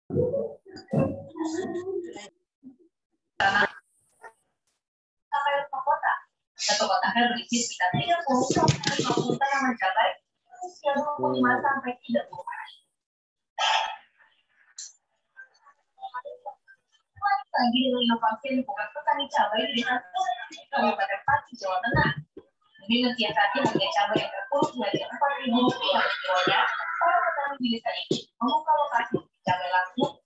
Sampai ke kota. Satu kota kan berisi sekitar 30-50 juta yang mencapai usia 25 sampai 30 hari. Lagi dengan inovasi yang bukan petani cabai di Kabupaten Pati, Jawa Tengah. Ini mensiasati harga cabai yang terpuruk dari Rp4.000 per kilogramnya. Para petani di desa ini membuka lokasi cabai langsung.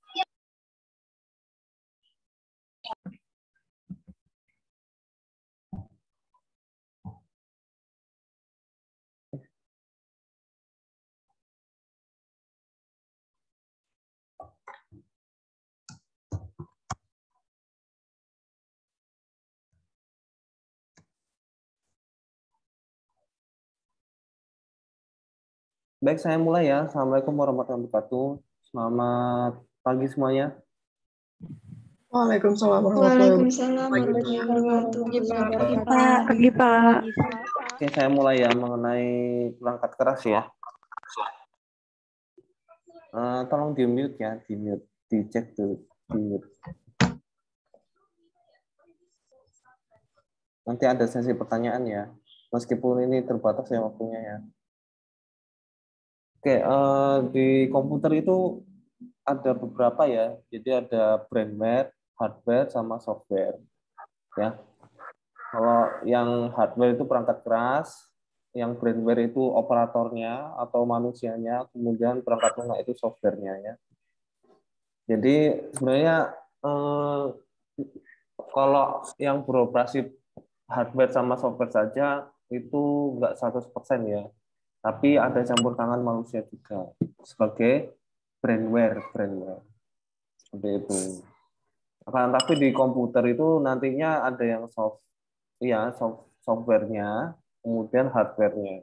Baik, saya mulai ya. Assalamualaikum warahmatullahi wabarakatuh. Selamat pagi semuanya. Waalaikumsalam warahmatullahi wabarakatuh. Pagi, Pak. Oke, saya mulai ya mengenai perangkat keras ya. Tolong di-mute ya, di-mute, dicek tuh, di-mute. Nanti ada sesi pertanyaan ya, meskipun ini terbatas ya waktunya ya. Oke, di komputer itu ada beberapa ya, jadi ada brandware, hardware, sama software. Ya, kalau yang hardware itu perangkat keras, yang brandware itu operatornya atau manusianya, kemudian perangkat lunak itu softwarenya ya. Jadi sebenarnya kalau yang beroperasi hardware sama software saja itu enggak 100% ya. Tapi ada campur tangan manusia juga sebagai brandware. Seperti itu. Akan tapi di komputer itu nantinya ada yang softwarenya, kemudian hardwarenya.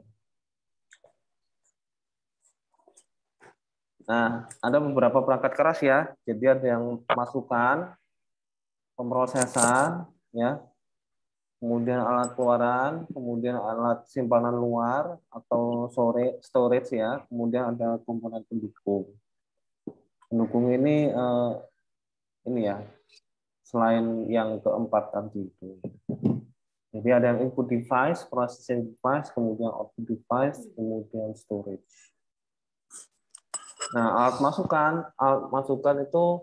Nah, ada beberapa perangkat keras ya. Jadi ada yang masukan, pemrosesan, ya, kemudian alat keluaran, kemudian alat simpanan luar atau storage ya, kemudian ada komponen pendukung. Pendukung ini ya, selain yang keempat tadi itu. Jadi ada yang input device, processing device, kemudian output device, kemudian storage. Nah, alat masukan itu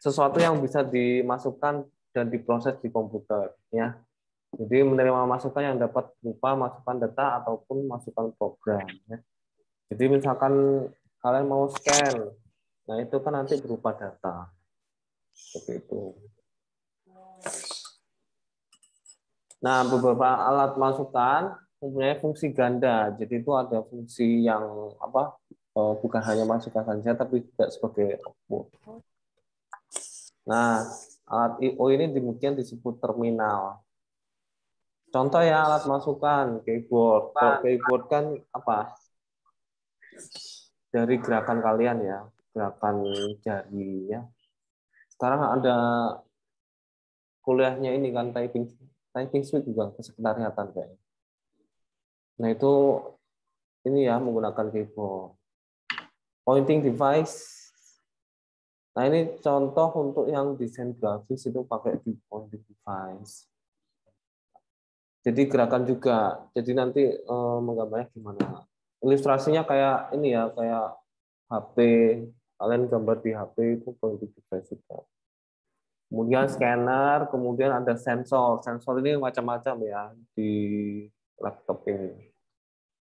sesuatu yang bisa dimasukkan dan diproses di komputer ya. Jadi menerima masukan yang dapat berupa masukan data ataupun masukan program ya. Jadi misalkan kalian mau scan, nah itu kan nanti berupa data. Seperti itu. Nah, beberapa alat masukan mempunyai fungsi ganda. Jadi itu ada fungsi yang bukan hanya masukan saja tapi juga sebagai output. Nah, alat I/O ini kemudian disebut terminal. Contoh ya alat masukan keyboard. Kalau keyboard kan apa? Dari gerakan kalian ya, gerakan jari ya. Sekarang ada kuliahnya ini kan typing speed juga kesekretariatan kayaknya. Nah itu ini ya menggunakan keyboard. Pointing device. Nah ini contoh untuk yang desain grafis itu pakai pointing device. Jadi gerakan juga. Jadi nanti menggambarnya gimana? Ilustrasinya kayak ini ya, kayak HP. Kalian gambar di HP itu pointing device juga. Kemudian scanner, kemudian ada sensor. Sensor ini macam-macam ya di laptop ini.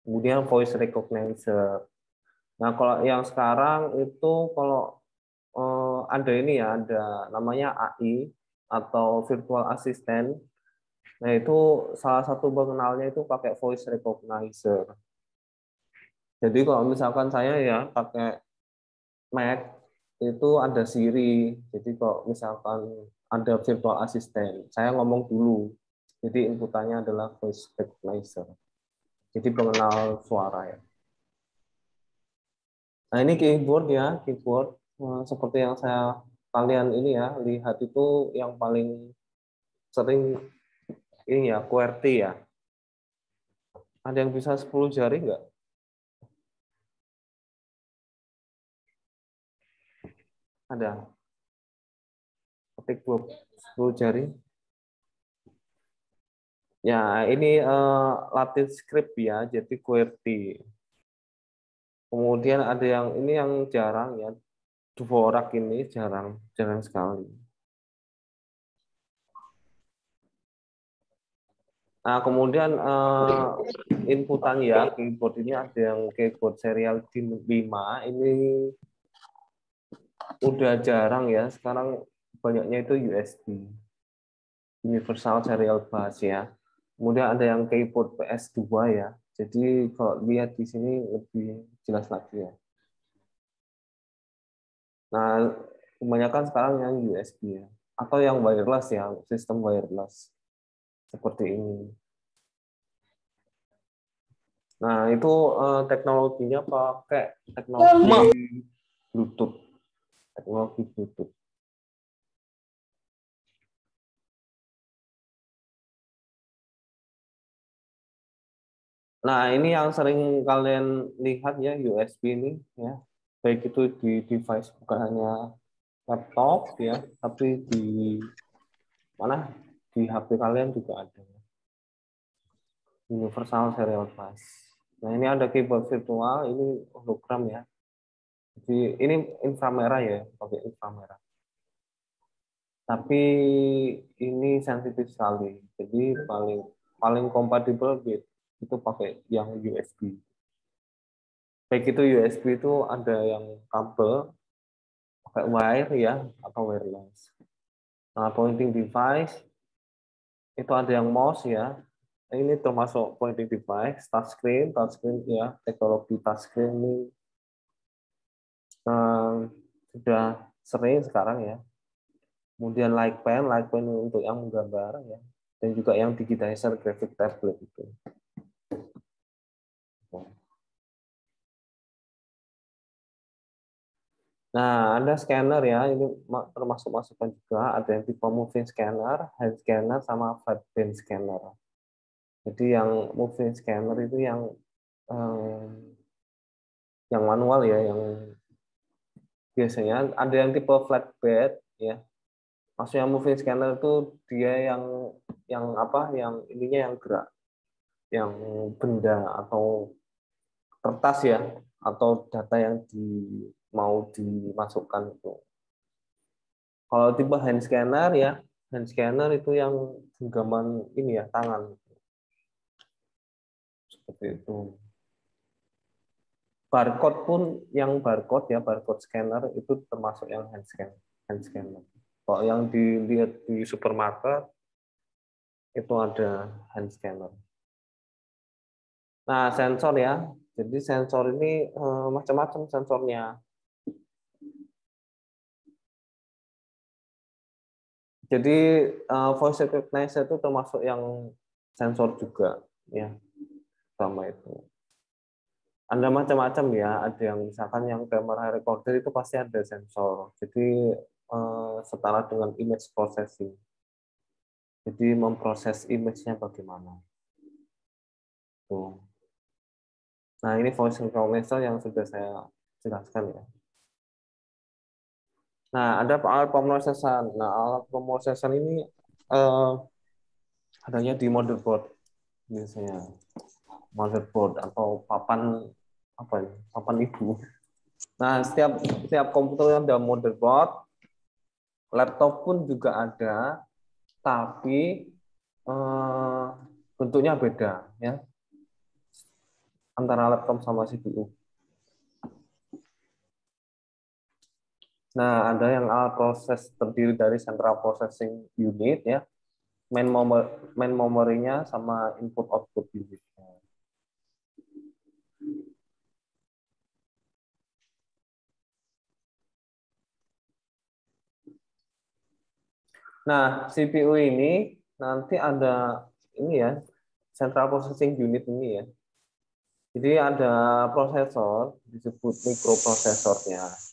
Kemudian voice recognizer. Nah, kalau yang sekarang itu kalau ada ini ya, ada namanya AI atau virtual assistant. Nah, itu salah satu pengenalnya itu pakai voice recognizer. Jadi kalau misalkan saya ya pakai Mac itu ada Siri. Jadi kalau misalkan ada virtual assistant, saya ngomong dulu. Jadi inputannya adalah voice recognizer. Jadi pengenal suara ya. Nah ini keyboard ya, keyboard seperti yang kalian ini ya lihat itu yang paling sering ini ya QWERTY ya. Ada yang bisa 10 jari nggak? Ada. Ketik 20 jari. Ya, ini Latin script ya, jadi QWERTY. Kemudian ada yang ini yang jarang ya, Dvorak ini jarang sekali. Nah, kemudian inputan ya, keyboard ini ada yang keyboard serial DIN 5, ini udah jarang ya, sekarang banyaknya itu USB, Universal Serial Bus ya. Kemudian ada yang keyboard PS2 ya, jadi kalau lihat di sini lebih jelas lagi ya. Nah, kebanyakan sekarang yang USB ya, atau yang wireless ya, sistem wireless seperti ini. Nah, itu teknologinya pakai teknologi Bluetooth. Teknologi Bluetooth. Nah, ini yang sering kalian lihat ya, USB ini ya. Baik itu di device bukan hanya laptop ya, tapi di mana? Di HP kalian juga ada. Universal Serial Bus. Nah, ini ada keyboard virtual, ini hologram ya. Jadi ini inframerah ya, pakai inframerah. Tapi ini sensitif sekali. Jadi paling kompatibel itu pakai yang USB. Baik itu USB itu ada yang kabel pakai wire ya atau wireless. Nah, pointing device itu ada yang mouse ya. Ini termasuk pointing device, touchscreen ya, teknologi touchscreen ini sudah sering sekarang ya. Kemudian light pen untuk yang menggambar ya, dan juga yang digitizer graphic tablet itu. Nah, ada scanner ya, ini termasuk masukan juga, ada yang tipe moving scanner, hand scanner, sama flatbed scanner. Jadi yang moving scanner itu yang manual ya, yang biasanya ada yang tipe flatbed ya. Maksudnya moving scanner itu dia yang apa? Yang ininya yang gerak, yang benda atau kertas ya, atau data yang mau dimasukkan itu. Kalau tipe hand scanner ya, hand scanner itu yang genggaman ini ya, tangan. Seperti itu. Barcode pun yang barcode ya, barcode scanner itu termasuk yang hand scanner. Kalau yang dilihat di supermarket itu ada hand scanner. Nah, sensor ya. Jadi sensor ini macam-macam sensornya. Jadi voice recognition itu termasuk yang sensor juga ya, sama itu. Ada macam-macam ya, ada yang misalkan yang kamera recorder itu pasti ada sensor. Jadi setara dengan image processing. Jadi memproses image-nya bagaimana. Tuh. Nah, ini voice recognition yang sudah saya jelaskan ya. Nah, ada alat pemrosesan. Nah, alat pemrosesan ini adanya di motherboard biasanya. Motherboard atau papan apa ya? Papan ibu. Nah, setiap komputer yang ada motherboard, laptop pun juga ada, tapi bentuknya beda ya antara laptop sama CPU. Nah, ada yang alat proses terdiri dari central processing unit ya, main memorinya sama input output unit. Nah, CPU ini nanti ada ini ya, central processing unit ini ya. Jadi ada prosesor disebut mikroprosesornya.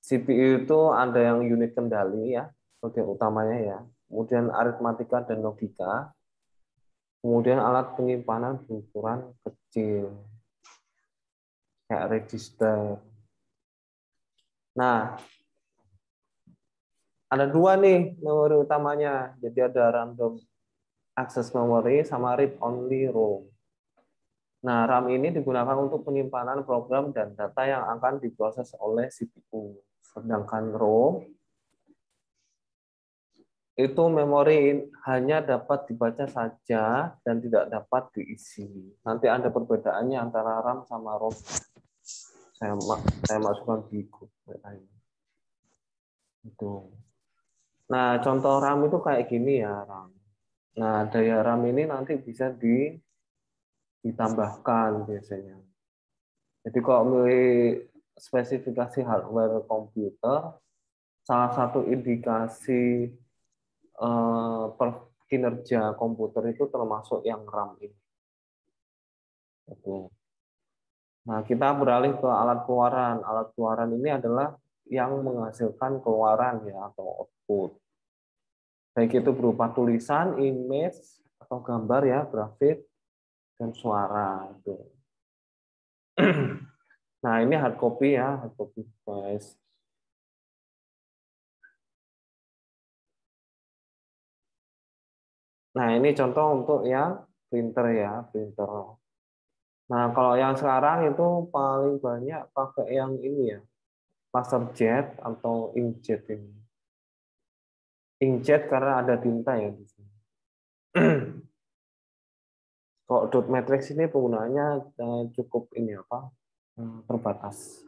CPU itu ada yang unit kendali ya, bagian utamanya ya. Kemudian aritmatika dan logika. Kemudian alat penyimpanan berukuran kecil, kayak register. Nah, ada dua nih memori utamanya. Jadi ada random access memory sama read only ROM. Nah, RAM ini digunakan untuk penyimpanan program dan data yang akan diproses oleh CPU. Sedangkan ROM itu memori hanya dapat dibaca saja dan tidak dapat diisi. Nanti ada perbedaannya antara RAM sama ROM. Saya masukkan di grup itu. Nah, contoh RAM itu kayak gini ya, RAM. Nah, daya RAM ini nanti bisa ditambahkan biasanya. Jadi kalau milih spesifikasi hardware komputer, salah satu indikasi kinerja komputer itu termasuk yang RAM ini. Nah, kita beralih ke alat keluaran. Alat keluaran ini adalah yang menghasilkan keluaran ya atau output. Baik itu berupa tulisan, image atau gambar ya, grafik dan suara itu. Nah, ini hard copy ya, hard copy device. Nah, ini contoh untuk yang printer ya, printer. Nah, kalau yang sekarang itu paling banyak pakai yang ini ya, laserjet atau inkjet ini. Inkjet karena ada tinta ya di sini. Kalau dot matrix ini penggunaannya cukup ini apa? Terbatas.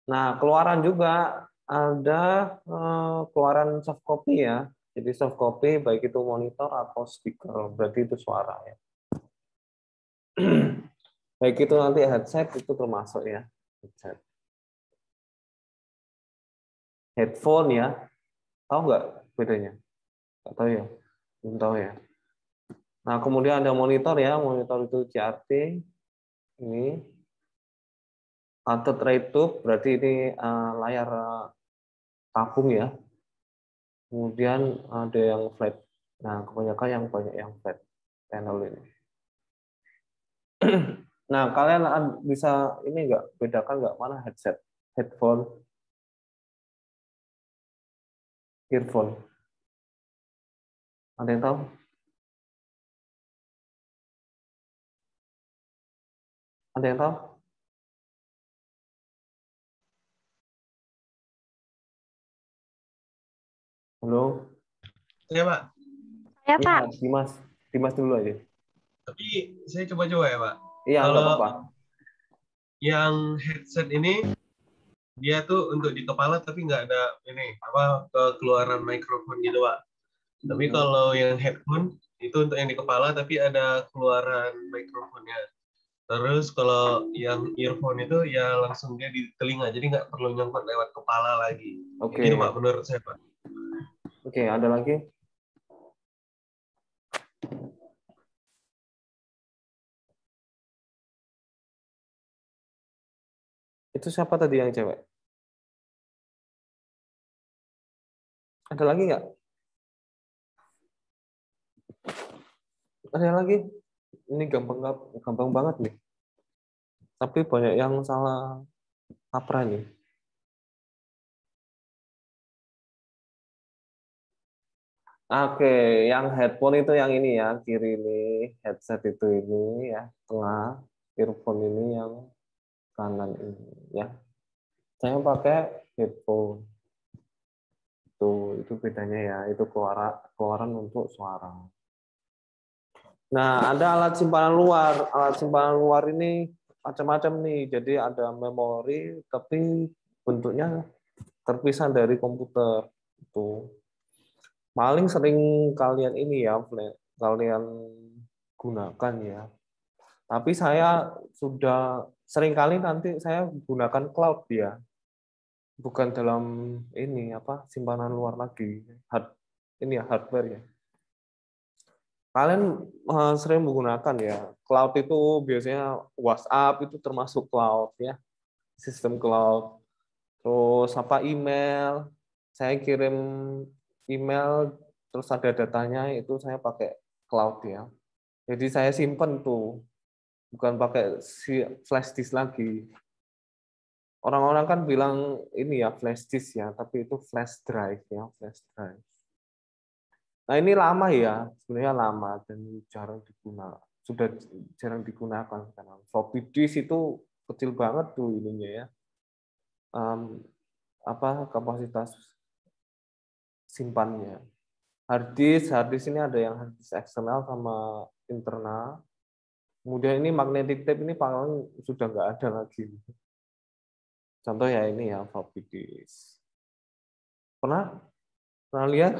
Nah, keluaran juga ada keluaran soft copy ya. Jadi soft copy baik itu monitor atau speaker, berarti itu suara ya. Baik itu nanti headset itu termasuk ya. Headset. Headphone ya. Tahu nggak bedanya? Nggak tahu ya? Belum tahu ya. Nah, kemudian ada monitor ya. Monitor itu CRT. Ini. Cathode ray tube, berarti ini layar tabung ya. Kemudian ada yang flat. Nah, kebanyakan yang banyak yang flat panel ini. Nah, kalian bisa ini nggak bedakan nggak mana headset, headphone, earphone? Ada yang tahu? Ada yang tahu? Halo? Ya, Pak. Ya, Iya, Pak. Dimas. Dimas dulu aja. Tapi saya coba-coba ya, Pak. Iya, nggak Kalau apa-apa. yang headset ini dia tuh untuk di kepala tapi nggak ada ini apa keluaran mikrofon gitu, Pak. Tapi kalau yang headphone itu untuk yang di kepala tapi ada keluaran mikrofonnya. Terus kalau yang earphone itu ya langsung dia di telinga, jadi nggak perlu nyangkut lewat kepala lagi. Oke. Gitu, Pak, menurut saya, Pak. Oke, ada lagi? Itu siapa tadi yang cewek? Ada lagi nggak? Ada yang lagi? Ini gampang banget nih. Tapi banyak yang salah kaprah nih. Oke, yang headphone itu yang ini ya, kiri ini, headset itu ini ya, tengah, earphone ini yang kanan ini ya. Saya pakai headphone. Itu bedanya ya, itu keluaran untuk suara. Nah, ada alat simpanan luar. Alat simpanan luar ini macam-macam nih. Jadi ada memori, tapi bentuknya terpisah dari komputer. Itu paling sering kalian ini ya, kalian gunakan ya. Tapi saya sudah sering kali nanti saya gunakan cloud ya, bukan dalam ini apa simpanan luar lagi, ini ya hardware ya. Kalian sering menggunakan ya cloud itu biasanya WhatsApp itu termasuk cloud ya, sistem cloud. Terus apa email, saya kirim email terus ada datanya itu saya pakai cloud ya. Jadi saya simpen tuh. bukan pakai flash disk lagi. Orang-orang kan bilang ini ya flash disk ya, tapi itu flash drive ya, flash drive. Nah ini lama ya, sebenarnya lama dan jarang digunakan, sudah jarang digunakan sekarang. Floppy disk itu kecil banget tuh ininya ya, kapasitas simpannya. Hard disk ini ada yang hard disk eksternal sama internal. Kemudian ini magnetic tape ini paling sudah nggak ada lagi. Contoh ya ini ya floppy disk. Pernah lihat?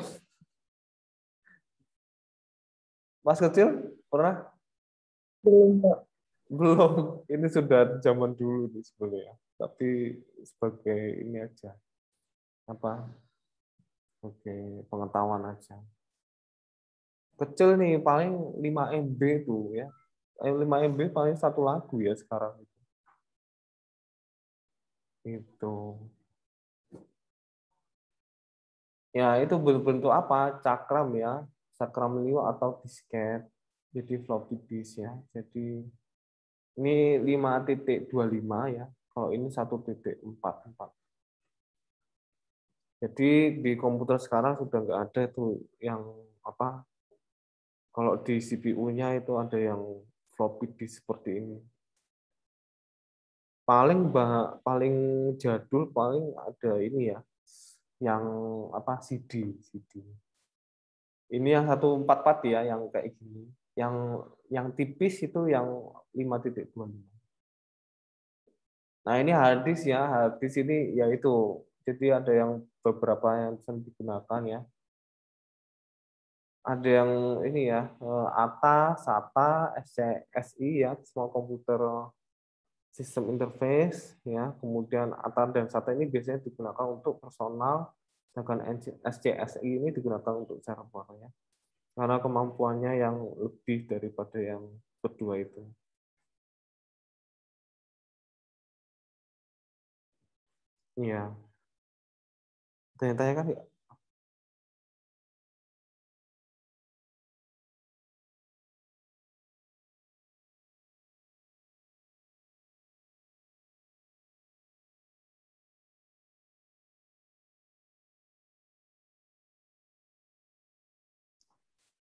Mas kecil pernah? Belum, Pak. Belum. Ini sudah zaman dulu nih sebenarnya. Tapi sebagai ini aja sebagai pengetahuan aja. Kecil nih paling 5 MB tuh ya. 5 MB paling satu lagu ya sekarang itu. Itu. Ya, itu bentuk apa? Cakram ya. Cakram liu atau disket. Jadi floppy disk ya. Jadi ini 5.25 ya. Kalau ini 1.44. Jadi di komputer sekarang sudah nggak ada tuh yang kalau di CPU-nya itu ada yang floppy disk seperti ini. Paling jadul paling ada ini ya, yang CD. Ini yang 144 ya, yang kayak gini. Yang tipis itu yang 5.25. Nah ini hard disk ya, hard disk ini yaitu jadi ada yang beberapa yang bisa digunakan ya. Ada yang ini ya, ATA, SATA, SCSI ya, Small Computer System Interface ya. Kemudian ATA dan SATA ini biasanya digunakan untuk personal, sedangkan SCSI ini digunakan untuk server ya. Karena kemampuannya yang lebih daripada yang kedua itu. Iya. Tanya-tanya kan ya.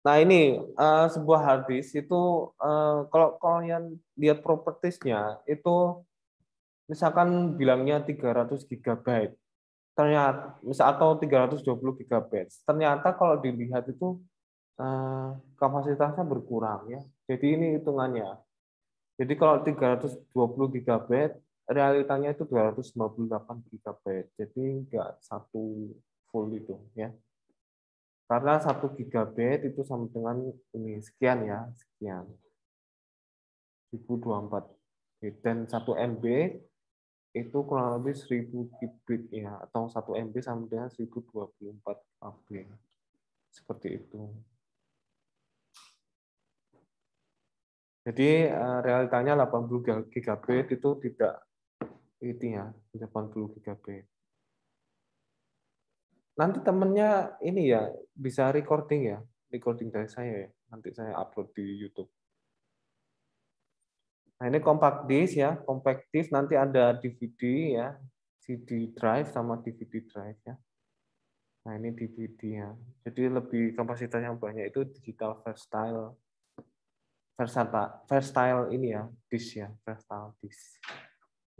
Nah ini sebuah hard disk itu kalau kalian lihat propertiesnya itu misalkan bilangnya 300 GB, ternyata atau 320 GB, ternyata kalau dilihat itu kapasitasnya berkurang ya. Jadi ini hitungannya. Jadi kalau 320 GB, realitanya itu 298 GB. Jadi enggak satu full itu ya. Karena 1 GB itu sama dengan ini sekian ya, sekian. 1024. Dan 1 MB itu kurang lebih 1000 kibit ya, atau 1 MB sama dengan 1024 KB. Seperti itu. Jadi realitanya 80 GB itu tidak itu ya, 80 GB. Nanti temennya ini ya bisa recording ya, recording dari saya ya. Nanti saya upload di YouTube. Nah ini compact disk ya, compact disk nanti ada DVD ya, CD drive sama DVD drive ya. Nah ini DVD ya. Jadi lebih kapasitas yang banyak itu digital versatile ini ya, disk ya, versatile disk.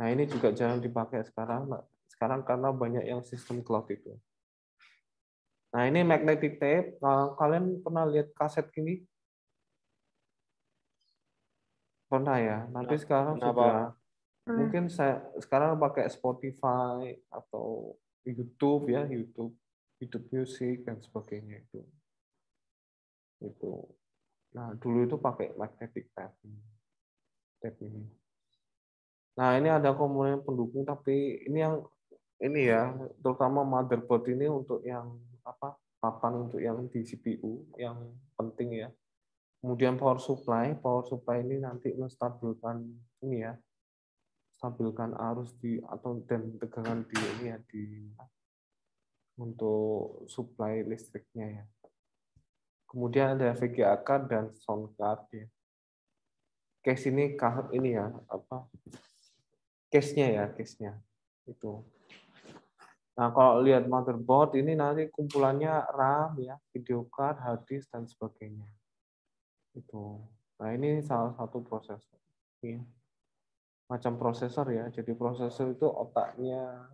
Nah ini juga jarang dipakai sekarang karena banyak yang sistem cloud itu. Nah ini magnetic tape. Kalian pernah lihat kaset gini? Pernah ya. Nanti sekarang sudah mungkin saya sekarang pakai Spotify atau YouTube ya, YouTube Music dan sebagainya itu. Nah dulu itu pakai magnetic tape ini. Nah ini ada komponen pendukung tapi ini ya terutama motherboard ini untuk yang papan untuk yang di CPU yang penting ya. Kemudian power supply ini nanti menstabilkan ini ya, stabilkan arus dan tegangan di ini ya untuk supply listriknya ya. Kemudian ada VGA card dan sound card ya. case ini ya apa? Case-nya itu. Nah, kalau lihat motherboard ini nanti kumpulannya RAM ya, video card, hard disk dan sebagainya. Itu. Nah, ini salah satu prosesor. Ini macam prosesor ya. Jadi prosesor itu otaknya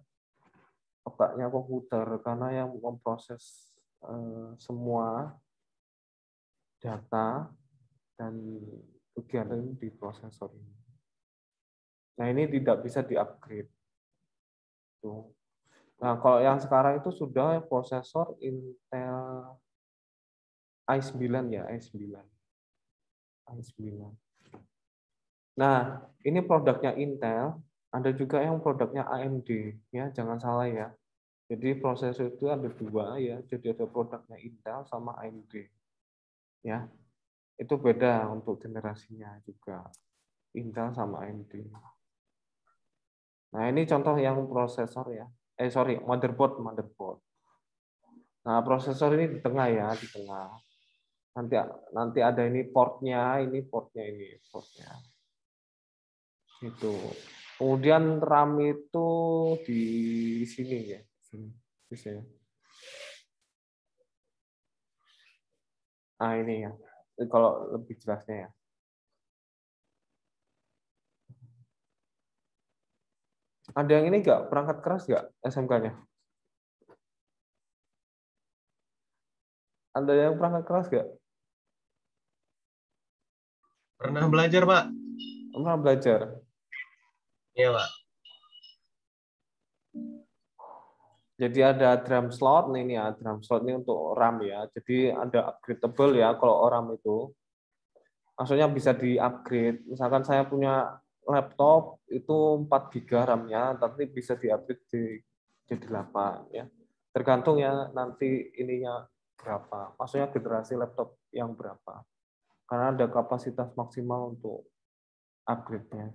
komputer karena yang memproses semua data dan kegiatan di prosesor ini. Nah, ini tidak bisa di-upgrade. Tuh. Nah, kalau yang sekarang itu sudah prosesor Intel i9 ya, i9. Nah, ini produknya Intel, ada juga yang produknya AMD ya, jangan salah ya. Jadi prosesor itu ada dua ya, jadi ada produknya Intel sama AMD. Ya. Itu beda untuk generasinya juga. Intel sama AMD. Nah, ini contoh yang prosesor ya. Motherboard. Nah, prosesor ini di tengah ya, di tengah. Nanti ada ini portnya. Itu. Kemudian RAM itu di sini ya. Sini. Nah, ini ya. Kalau lebih jelasnya ya. Ada yang ini nggak? Perangkat keras nggak SMK-nya? Ada yang perangkat keras nggak? Pernah belajar, Pak? Pernah belajar? Iya, Pak. Jadi ada drum slot, nih ini ya, drum slot ini untuk RAM ya. Jadi ada upgradable ya kalau RAM itu. Maksudnya bisa di-upgrade. Misalkan saya punya laptop itu 4 GB RAM-nya, tapi bisa di-upgrade jadi 8 ya. Tergantung ya nanti ininya berapa. Maksudnya generasi laptop yang berapa. Karena ada kapasitas maksimal untuk upgrade-nya.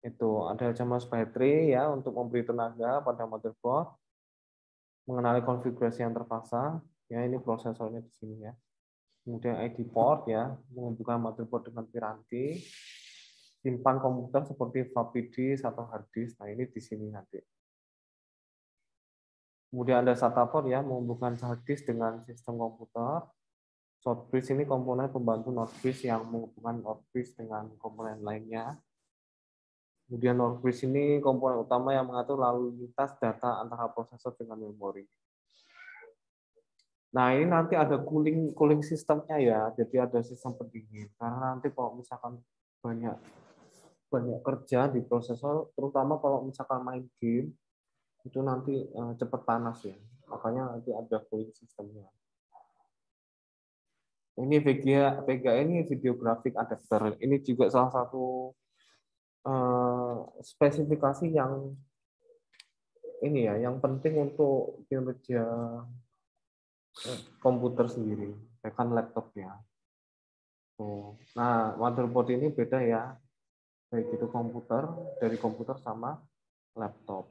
Itu ada charge battery ya untuk memberi tenaga pada motherboard, mengenali konfigurasi yang terpasang, ya ini prosesornya di sini ya. Kemudian ID port ya, menghubungkan motherboard dengan piranti, simpan komputer seperti floppy disk atau hard disk. Nah ini di sini nanti. Kemudian ada SATA port ya, menghubungkan hard disk dengan sistem komputer. Short bridge ini komponen pembantu NOR bridge yang menghubungkan NOR bridge dengan komponen lainnya. Kemudian NOR bridge ini komponen utama yang mengatur lalu lintas data antara prosesor dengan memori. Nah, ini nanti ada cooling sistemnya ya. Jadi ada sistem pendingin. Karena nanti kalau misalkan banyak kerja di prosesor, terutama kalau misalkan main game, itu nanti cepat panas ya. Makanya nanti ada cooling sistemnya. Ini VGA ini video graphic adapter. Ini juga salah satu spesifikasi yang ini ya, yang penting untuk kinerja komputer sendiri, bahkan laptopnya. Nah, motherboard ini beda ya, baik itu dari komputer sama laptop.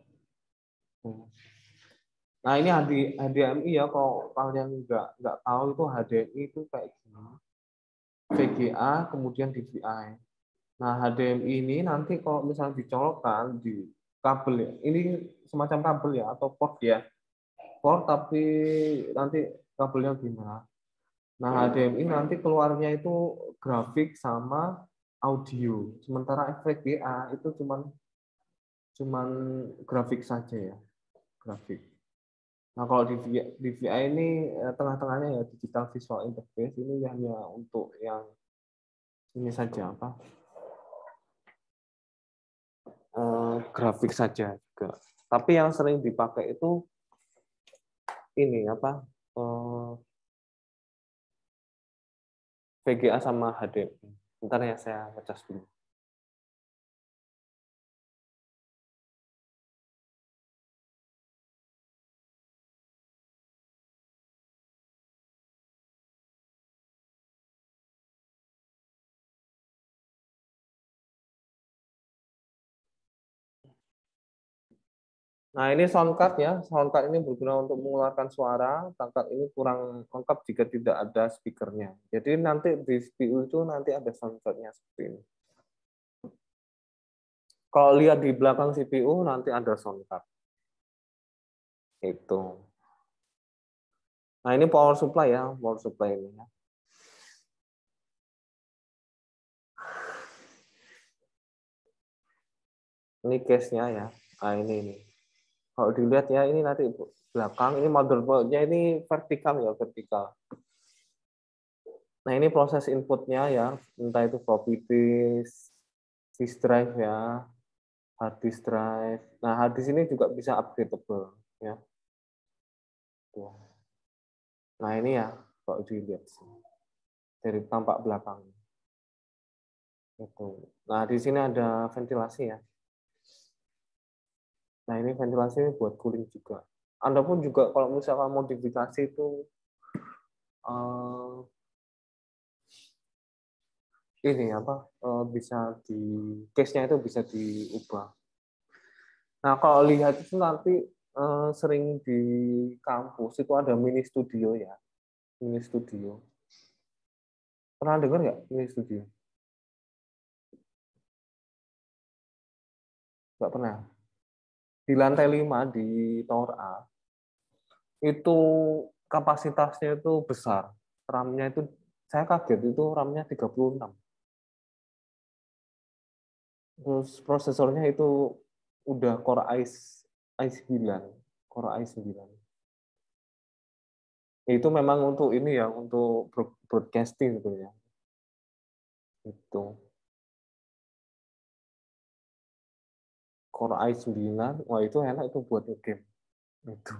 Nah, ini HDMI ya, kalau kalian nggak tahu itu HDMI itu kayak gini. VGA kemudian DVI. Nah, HDMI ini nanti kalau misalnya dicolokkan di kabel ya, ini semacam kabel ya atau port ya. Port tapi nanti kabelnya gimana? Nah, HDMI nanti keluarnya itu grafik sama audio. Sementara VGA itu cuman grafik saja ya, grafik. Nah, kalau di DVI ini tengah-tengahnya ya digital visual interface ini hanya untuk yang ini saja apa? Grafik saja juga. Tapi yang sering dipakai itu ini apa? VGA sama HDMI. Bentar ya saya ngecas dulu. Nah, ini sound card ya. Sound card ini berguna untuk mengeluarkan suara. Sound card ini kurang lengkap jika tidak ada speakernya. Jadi nanti di CPU itu nanti ada sound card-nya seperti ini. Kalau lihat di belakang CPU nanti ada sound card. Itu. Nah, ini power supply ya, power supply ini ya. Ini case-nya ya. Nah, ini. Kalau dilihat ya, ini nanti belakang, ini motherboard-nya ini vertikal ya, vertikal. Nah, ini proses input-nya ya, entah itu floppy disk, disk drive ya, hard disk drive. Nah, hard disk ini juga bisa upgradable ya. Tuh. Nah, ini ya, kalau dilihat dari tampak belakang. Itu. Nah, di sini ada ventilasi ya. Nah, ini ventilasi buat cooling juga. Anda pun juga kalau misalkan modifikasi itu ini apa bisa di case-nya itu bisa diubah. Nah, kalau lihat itu nanti sering di kampus itu ada mini studio ya, mini studio. Pernah dengar nggak mini studio? Nggak pernah. Di lantai 5 di tower A itu kapasitasnya itu besar. RAM-nya itu saya kaget itu RAM-nya 36. Terus prosesornya itu udah Core i9, Core i9. Itu memang untuk ini ya, untuk broadcasting gitu ya. Itu. Core i9, wah itu enak itu buat game. Itu.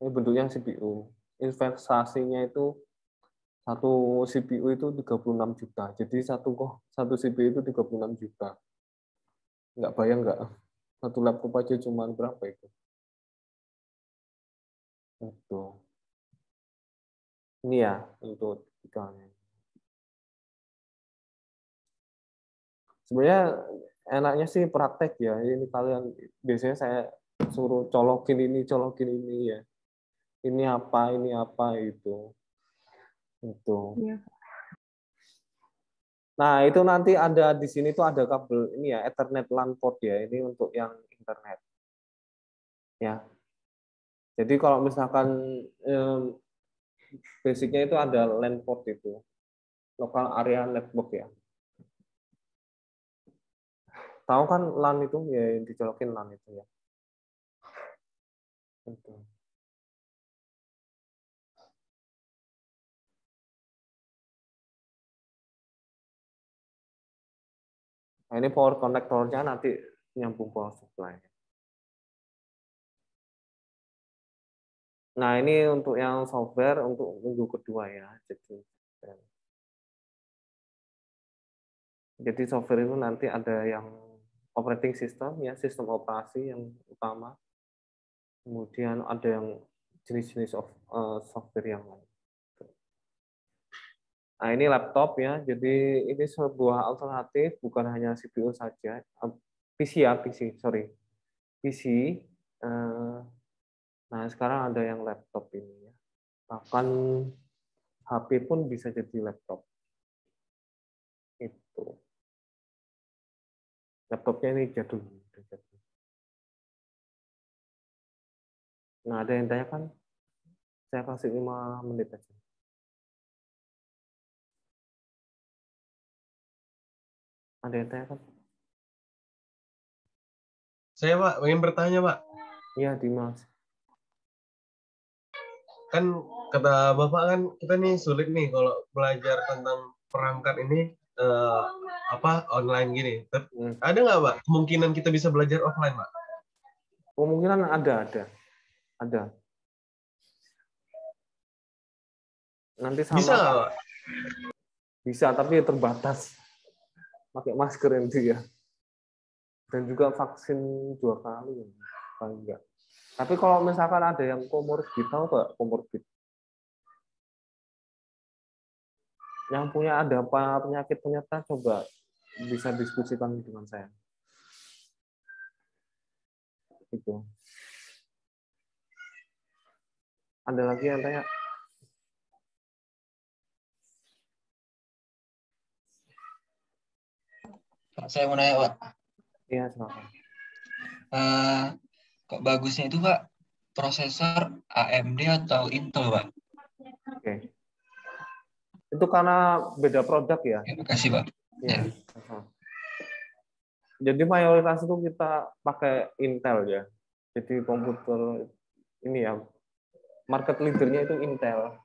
Ini bentuknya CPU. Investasinya itu satu CPU itu 36 juta. Jadi satu CPU itu 36 juta. Nggak bayang nggak? Satu laptop aja cuma berapa itu? Itu. Ini ya untuk tipikalnya. Sebenarnya enaknya sih praktek ya. Ini kalian biasanya saya suruh colokin ini ya. Ini apa itu. Itu. Iya. Nah, itu nanti ada di sini tuh ada kabel ini ya, Ethernet LAN port ya. Ini untuk yang internet. Ya. Jadi kalau misalkan basicnya itu ada LAN port itu. Local area network ya. Tahu kan LAN itu ya yang dicolokin LAN itu ya. Itu. Nah, ini power connector-nya nanti nyambung power supply. Nah, ini untuk yang software untuk minggu kedua ya. Jadi software itu nanti ada yang operating system ya, sistem operasi yang utama. Kemudian ada yang jenis-jenis software yang lain. Nah, ini laptop ya. Jadi ini sebuah alternatif bukan hanya CPU saja. PC ya, PC, sorry. PC. Nah, sekarang ada yang laptop ini ya. Bahkan HP pun bisa jadi laptop. Itu. Laptopnya ini jadul. Nah, ada yang tanya kan? Saya kasih 5 menit aja. Ada yang tanya kan? Saya Pak, ingin bertanya Pak. Iya, Dimas. Kan kata Bapak kan kita nih sulit nih kalau belajar tentang perangkat ini online gini. Ada nggak Pak kemungkinan kita bisa belajar offline Pak? Kemungkinan ada. Nanti sama Bisa nggak Pak? Bisa, tapi terbatas. Pakai masker itu ya. Dan juga vaksin 2 kali. Enggak. Tapi kalau misalkan ada yang komorbid, tahu nggak komorbid? Yang punya ada apa penyakit penyerta, coba bisa diskusikan dengan saya. gitu. Ada lagi yang tanya? Saya mau nanya, Pak. Iya, silakan. Kok bagusnya itu, Pak, prosesor AMD atau Intel, Pak? Oke. Itu karena beda produk ya. Terima kasih, Pak. Ya. Jadi mayoritas itu kita pakai Intel ya. Jadi komputer ini ya, market leadernya itu Intel.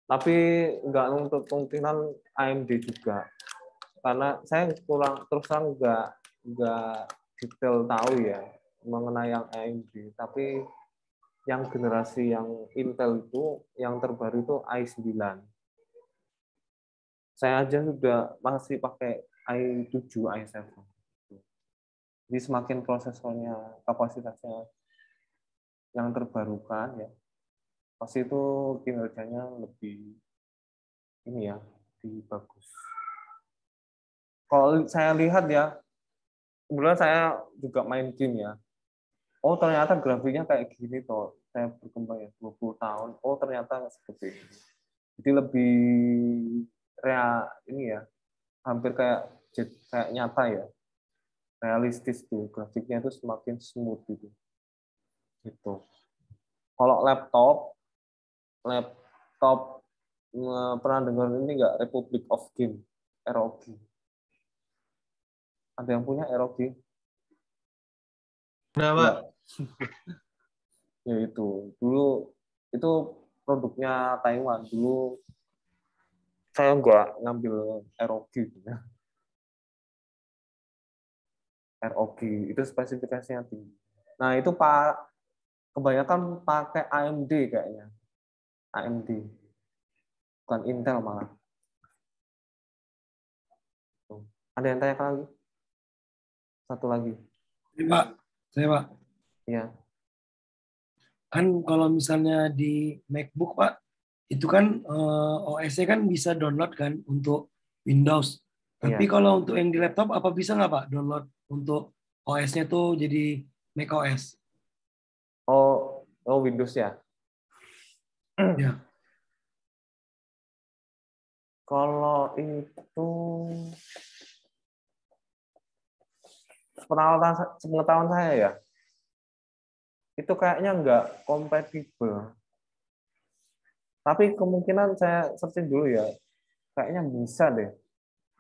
Tapi nggak untuk kemungkinan AMD juga. Karena saya kurang terus terang nggak detail tahu ya mengenai yang AMD. Tapi yang generasi yang Intel itu yang terbaru itu i9. Saya aja sudah masih pakai i7, i7. Jadi semakin prosesornya, kapasitasnya yang terbarukan ya, pasti itu kinerjanya lebih ini ya, lebih bagus. Kalau saya lihat ya, kebetulan saya juga main game ya. Oh ternyata grafiknya kayak gini toh. Saya berkembang ya 20 tahun. Oh ternyata seperti ini. Jadi lebih ini ya, hampir kayak nyata ya, realistis tuh grafiknya itu semakin smooth gitu. Kalau laptop pernah dengar ini nggak, Republic of Game, ROG? Ada yang punya ROG? Kenapa? Ya itu dulu itu produknya Taiwan. Dulu saya nggak ngambil ROG gitu ya. ROG itu spesifikasinya tinggi. Nah itu kebanyakan pakai AMD kayaknya. AMD bukan Intel malah. Ada yang tanya lagi? Satu lagi. Saya Pak. Iya. Kan kalau misalnya di MacBook Pak, itu kan OS-nya kan bisa download kan untuk Windows. Tapi kalau untuk yang di laptop, apa bisa nggak Pak download untuk OS-nya tuh jadi Mac OS? Oh Windows ya? Ya. Kalau itu pengetahuan saya ya, itu kayaknya nggak kompatibel. Tapi kemungkinan saya searching dulu ya, kayaknya bisa deh,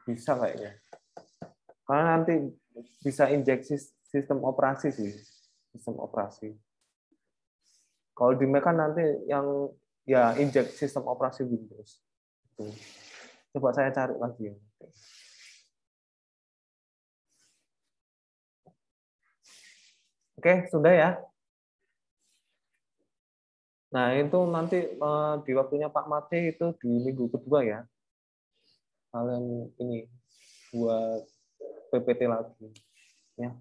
bisa kayaknya. Karena nanti bisa injeksi sistem operasi sih, sistem operasi. Kalau di Mac kan nanti yang ya injek sistem operasi Windows. Itu. Coba saya cari lagi. Oke, sudah ya. Nah, itu nanti di waktunya Pak Mate itu di minggu kedua ya. Kalian ini buat PPT lagi. Ya.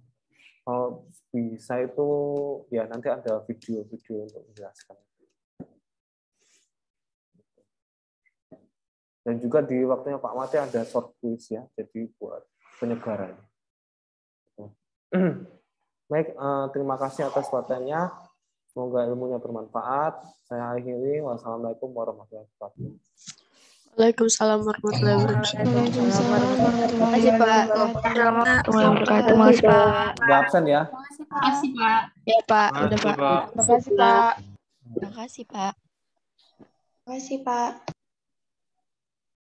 Kalau bisa itu ya nanti ada video-video untuk menjelaskan. Dan juga di waktunya Pak Mate ada short quiz ya, jadi buat penyegaran. Baik, terima kasih atas perhatiannya. Semoga ilmunya bermanfaat. Saya akhiri. Wassalamualaikum warahmatullahi wabarakatuh. Waalaikumsalam warahmatullahi wabarakatuh. Terima kasih, Pak. kasih, Pak. Nggak absen ya? Terima kasih, Pak. Ya, Pak. Udah, Pak. Terima kasih, Pak. Terima kasih, Pak. Terima kasih, Pak.